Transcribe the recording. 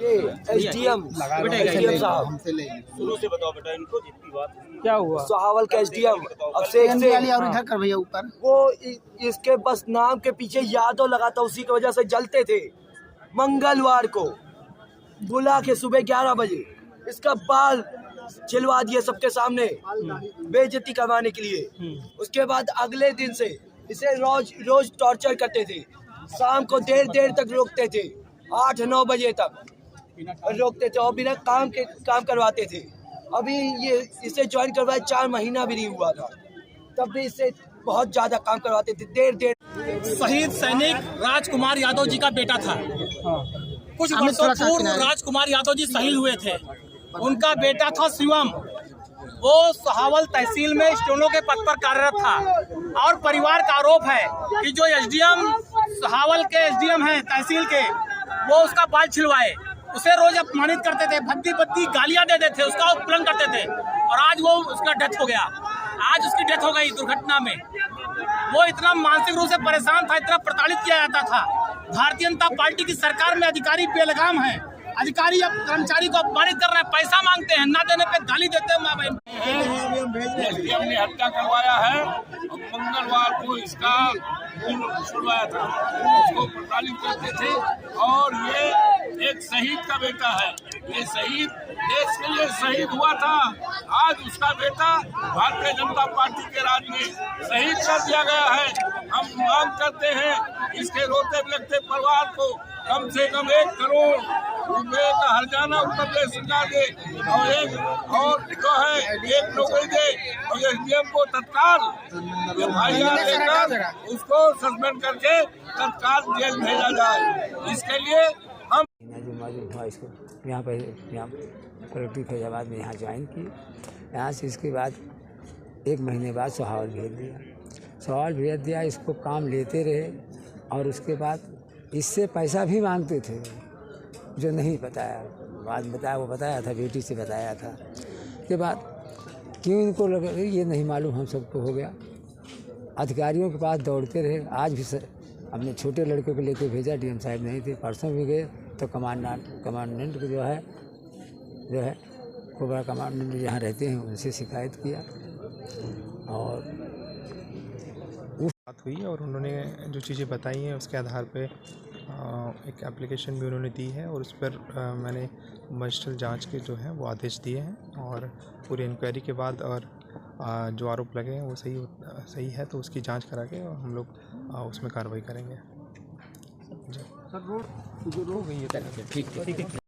SDM साहब शुरू से बताओ बेटा इनको जितनी बात क्या हुआ? सहावल का एसडीएम अभिषेक से भैया ऊपर वो इसके बस नाम के पीछे यादव लगा था, उसी की वजह से जलते थे। मंगलवार को बुला के सुबह 11 बजे इसका बाल छिलवा दिए सबके सामने बेइज्जती करवाने के लिए। उसके बाद अगले दिन से इसे रोज टॉर्चर करते थे। शाम को देर तक रोकते थे, 8-9 बजे तक रोकते थे और बिना काम करवाते थे। अभी ये इसे ज्वाइन करवाए 4 महीना भी नहीं हुआ था, तब भी इससे बहुत ज्यादा काम करवाते थे। देर शहीद सैनिक राजकुमार यादव जी का बेटा था। कुछ वर्षों पूर्व राजकुमार यादव जी शहीद हुए थे। उनका बेटा था शिवम, वो सहावल तहसील में स्टोनो के पद पर कार्यरत था और परिवार का आरोप है कि जो एसडीएम सहावल के एसडीएम हैं तहसील के, वो उसका बाल छिलवाए, उसे रोज अपमानित करते थे, भद्दी गालियां देते थे, उसका उपलंघन करते थे और आज वो उसका डेथ हो गया। आज उसकी डेथ हो गई दुर्घटना में। वो इतना मानसिक रूप से परेशान था, इतना प्रताड़ित किया जाता था। भारतीय जनता पार्टी की सरकार में अधिकारी बेलगाम है, अधिकारी अब कर्मचारी को अपमानित कर रहे हैं, पैसा मांगते हैं, ना देने पे गाली देते हैं माँ बहन। एसडीएम ने हत्या करवाया है और मंगलवार को इसका छुड़वाया था, उसको प्रताड़ित करते थे। और ये एक शहीद का बेटा है, ये शहीद देश के लिए शहीद हुआ था। आज उसका बेटा भारतीय जनता पार्टी के राज में शहीद कर दिया गया है। हम मांग करते हैं इसके रोते बिलखते परिवार को कम से कम 1 करोड़ रुपए का हर्जाना उत्तर प्रदेश सरकार दे और जो है 1 नौकरी दे और एसडीएम को तत्काल भाईजान लेकर उसको सस्पेंड करके तत्काल जेल भेजा जाए। इसके लिए हम इसको यहाँ कलेक्टर फैजाबाद में यहाँ ज्वाइन की। यहाँ से इसके बाद 1 महीने बाद सहावल भेज दिया। इसको काम लेते रहे और उसके बाद इससे पैसा भी मांगते थे, जो नहीं बताया, बाद में बताया, वो बताया था, बेटी से बताया था। के बाद क्यों इनको लगा ये नहीं मालूम, हम सबको हो गया। अधिकारियों के पास दौड़ते रहे। आज भी हमने छोटे लड़के को लेके भेजा, डीएम साहब नहीं थे। परसों भी गए तो कमांडेंट को जो है कोबरा कमांडेंट जहाँ रहते हैं उनसे शिकायत किया और बात हुई और उन्होंने जो चीज़ें बताई हैं उसके आधार पे एक एप्लीकेशन भी उन्होंने दी है और उस पर मैंने मजिस्ट्रेट जांच के जो है वो आदेश दिए हैं और पूरी इंक्वायरी के बाद और जो आरोप लगे हैं वो सही है तो उसकी जांच करा के हम लोग उसमें कार्रवाई करेंगे। सर रोड हो गई है, ठीक है।